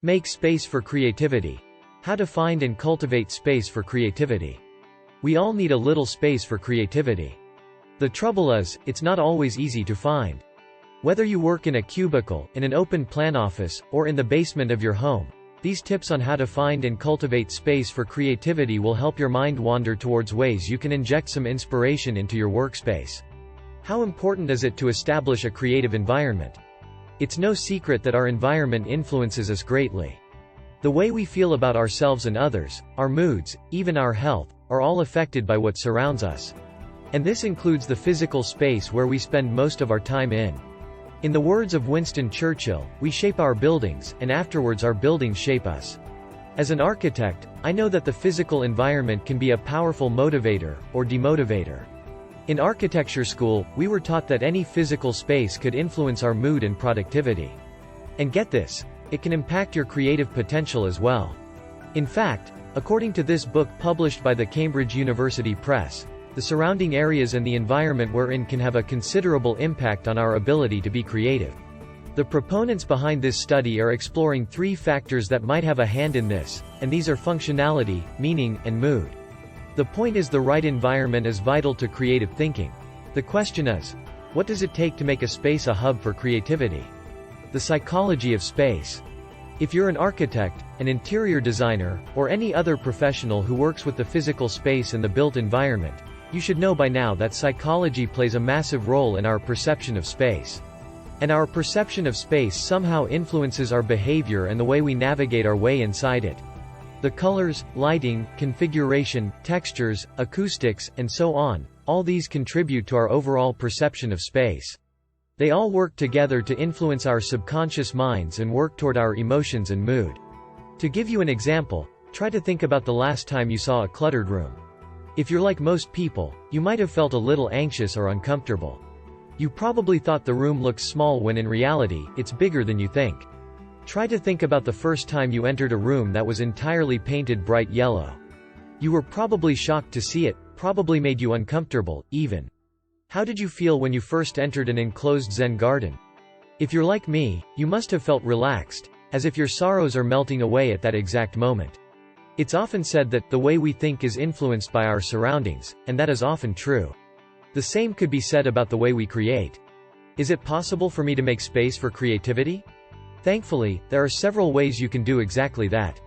Make space for creativity. How to find and cultivate space for creativity. We all need a little space for creativity. The trouble is, it's not always easy to find. Whether you work in a cubicle, in an open-plan office, or in the basement of your home, these tips on how to find and cultivate space for creativity will help your mind wander towards ways you can inject some inspiration into your workspace. How important is it to establish a creative environment? It's no secret that our environment influences us greatly. The way we feel about ourselves and others, our moods, even our health, are all affected by what surrounds us. And this includes the physical space where we spend most of our time in. In the words of Winston Churchill, we shape our buildings, and afterwards our buildings shape us. As an architect, I know that the physical environment can be a powerful motivator, or demotivator. In architecture school, we were taught that any physical space could influence our mood and productivity. And get this, it can impact your creative potential as well. In fact, according to this book published by the Cambridge University Press, the surrounding areas and the environment we're in can have a considerable impact on our ability to be creative. The proponents behind this study are exploring 3 factors that might have a hand in this, and these are functionality, meaning, and mood. The point is, the right environment is vital to creative thinking. The question is, what does it take to make a space a hub for creativity? The psychology of space. If you're an architect, an interior designer, or any other professional who works with the physical space and the built environment, you should know by now that psychology plays a massive role in our perception of space. And our perception of space somehow influences our behavior and the way we navigate our way inside it. The colors, lighting, configuration, textures, acoustics, and so on, all these contribute to our overall perception of space. They all work together to influence our subconscious minds and work toward our emotions and mood. To give you an example, try to think about the last time you saw a cluttered room. If you're like most people, you might have felt a little anxious or uncomfortable. You probably thought the room looked small when in reality, it's bigger than you think. Try to think about the first time you entered a room that was entirely painted bright yellow. You were probably shocked to see it, probably made you uncomfortable, even. How did you feel when you first entered an enclosed Zen garden? If you're like me, you must have felt relaxed, as if your sorrows are melting away at that exact moment. It's often said that the way we think is influenced by our surroundings, and that is often true. The same could be said about the way we create. Is it possible for me to make space for creativity? Thankfully, there are several ways you can do exactly that.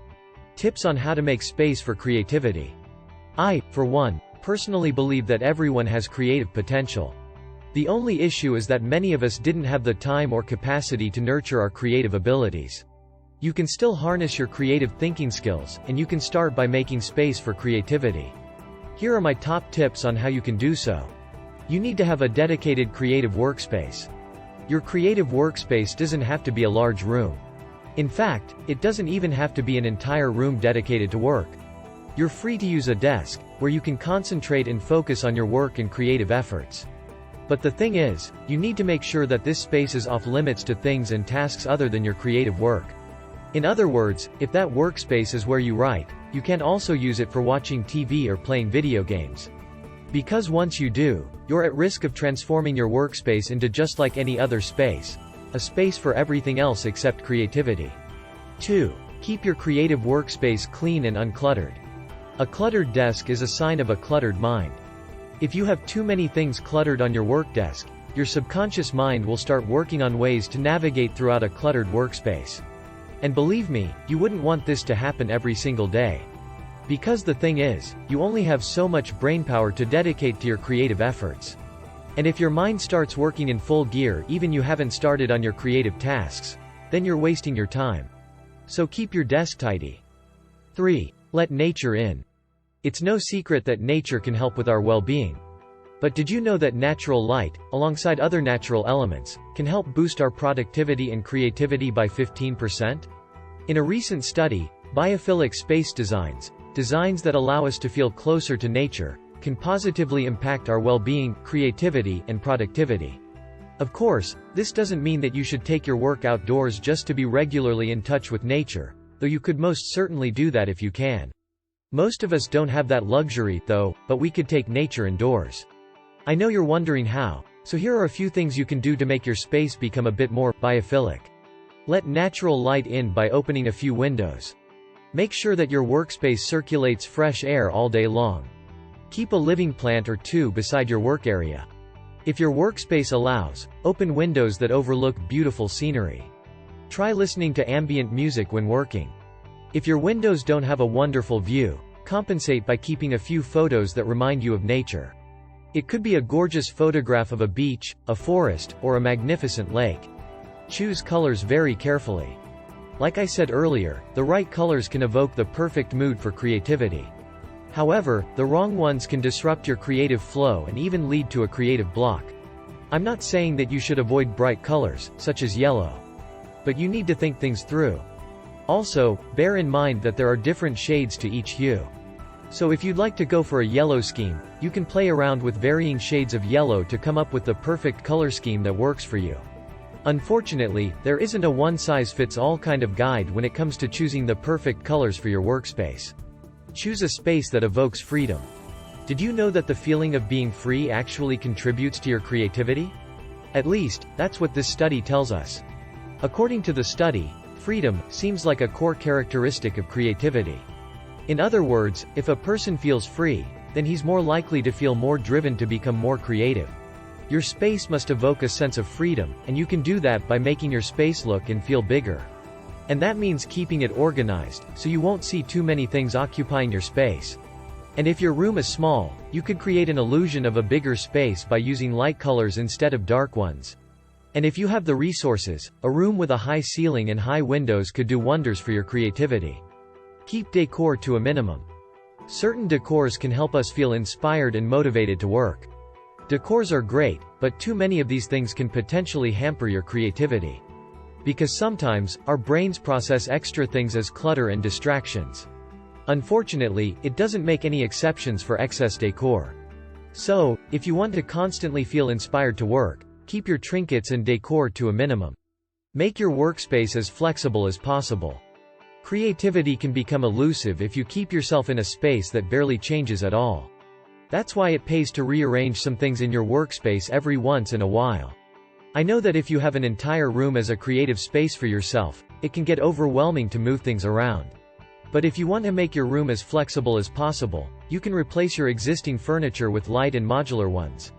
Tips on how to make space for creativity. I, for one, personally believe that everyone has creative potential. The only issue is that many of us didn't have the time or capacity to nurture our creative abilities. You can still harness your creative thinking skills, and you can start by making space for creativity. Here are my top tips on how you can do so. You need to have a dedicated creative workspace. Your creative workspace doesn't have to be a large room. In fact, it doesn't even have to be an entire room dedicated to work. You're free to use a desk, where you can concentrate and focus on your work and creative efforts. But the thing is, you need to make sure that this space is off limits to things and tasks other than your creative work. In other words, if that workspace is where you write, you can't also use it for watching TV or playing video games. Because once you do, you're at risk of transforming your workspace into just like any other space, a space for everything else except creativity. 2. Keep your creative workspace clean and uncluttered. A cluttered desk is a sign of a cluttered mind. If you have too many things cluttered on your work desk, your subconscious mind will start working on ways to navigate throughout a cluttered workspace. And believe me, you wouldn't want this to happen every single day. Because the thing is, you only have so much brainpower to dedicate to your creative efforts. And if your mind starts working in full gear even you haven't started on your creative tasks, then you're wasting your time. So keep your desk tidy. 3. Let nature in. It's no secret that nature can help with our well-being. But did you know that natural light, alongside other natural elements, can help boost our productivity and creativity by 15%? In a recent study, biophilic space designs that allow us to feel closer to nature, can positively impact our well-being, creativity, and productivity. Of course, this doesn't mean that you should take your work outdoors just to be regularly in touch with nature, though you could most certainly do that if you can. Most of us don't have that luxury, though, but we could take nature indoors. I know you're wondering how, so here are a few things you can do to make your space become a bit more biophilic. Let natural light in by opening a few windows. Make sure that your workspace circulates fresh air all day long. Keep a living plant or two beside your work area. If your workspace allows, open windows that overlook beautiful scenery. Try listening to ambient music when working. If your windows don't have a wonderful view, compensate by keeping a few photos that remind you of nature. It could be a gorgeous photograph of a beach, a forest, or a magnificent lake. Choose colors very carefully. Like I said earlier, the right colors can evoke the perfect mood for creativity. However, the wrong ones can disrupt your creative flow and even lead to a creative block. I'm not saying that you should avoid bright colors, such as yellow. But you need to think things through. Also, bear in mind that there are different shades to each hue. So if you'd like to go for a yellow scheme, you can play around with varying shades of yellow to come up with the perfect color scheme that works for you. Unfortunately, there isn't a one-size-fits-all kind of guide when it comes to choosing the perfect colors for your workspace. Choose a space that evokes freedom. Did you know that the feeling of being free actually contributes to your creativity? At least, that's what this study tells us. According to the study, freedom seems like a core characteristic of creativity. In other words, if a person feels free, then he's more likely to feel more driven to become more creative. Your space must evoke a sense of freedom, and you can do that by making your space look and feel bigger. And that means keeping it organized, so you won't see too many things occupying your space. And if your room is small, you could create an illusion of a bigger space by using light colors instead of dark ones. And if you have the resources, a room with a high ceiling and high windows could do wonders for your creativity. Keep decor to a minimum. Certain decors can help us feel inspired and motivated to work. Decors are great, but too many of these things can potentially hamper your creativity. Because sometimes, our brains process extra things as clutter and distractions. Unfortunately, it doesn't make any exceptions for excess decor. So, if you want to constantly feel inspired to work, keep your trinkets and decor to a minimum. Make your workspace as flexible as possible. Creativity can become elusive if you keep yourself in a space that barely changes at all. That's why it pays to rearrange some things in your workspace every once in a while. I know that if you have an entire room as a creative space for yourself, it can get overwhelming to move things around. But if you want to make your room as flexible as possible, you can replace your existing furniture with light and modular ones.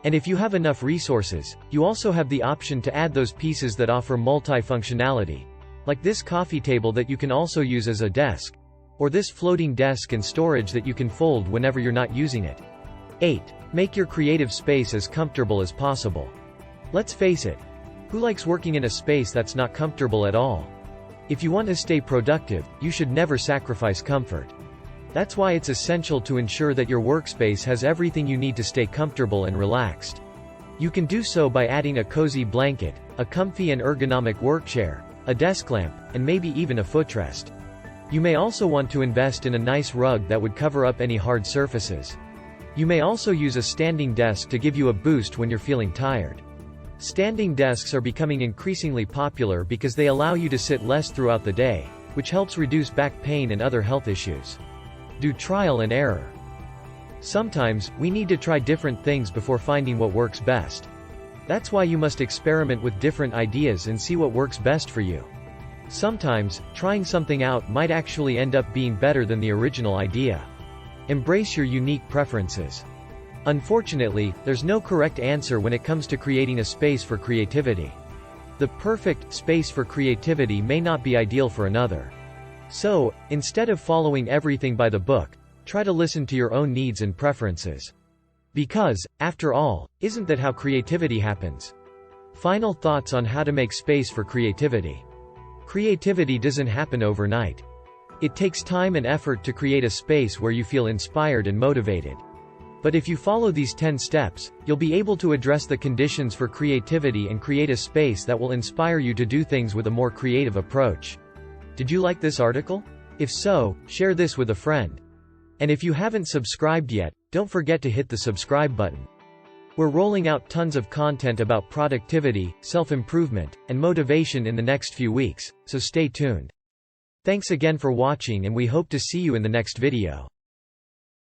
And if you have enough resources, you also have the option to add those pieces that offer multi-functionality. Like this coffee table that you can also use as a desk. Or this floating desk and storage that you can fold whenever you're not using it. 8. Make your creative space as comfortable as possible. Let's face it. Who likes working in a space that's not comfortable at all? If you want to stay productive, you should never sacrifice comfort. That's why it's essential to ensure that your workspace has everything you need to stay comfortable and relaxed. You can do so by adding a cozy blanket, a comfy and ergonomic work chair, a desk lamp, and maybe even a footrest. You may also want to invest in a nice rug that would cover up any hard surfaces. You may also use a standing desk to give you a boost when you're feeling tired. Standing desks are becoming increasingly popular because they allow you to sit less throughout the day, which helps reduce back pain and other health issues. Do trial and error. Sometimes, we need to try different things before finding what works best. That's why you must experiment with different ideas and see what works best for you. Sometimes, trying something out might actually end up being better than the original idea. Embrace your unique preferences. Unfortunately, there's no correct answer when it comes to creating a space for creativity. The perfect space for creativity may not be ideal for another. So, instead of following everything by the book, try to listen to your own needs and preferences. Because, after all, isn't that how creativity happens? Final thoughts on how to make space for creativity. Creativity doesn't happen overnight. It takes time and effort to create a space where you feel inspired and motivated. But if you follow these 10 steps, you'll be able to address the conditions for creativity and create a space that will inspire you to do things with a more creative approach. Did you like this article? If so, share this with a friend. And if you haven't subscribed yet, don't forget to hit the subscribe button. We're rolling out tons of content about productivity, self-improvement, and motivation in the next few weeks, so stay tuned. Thanks again for watching, and we hope to see you in the next video.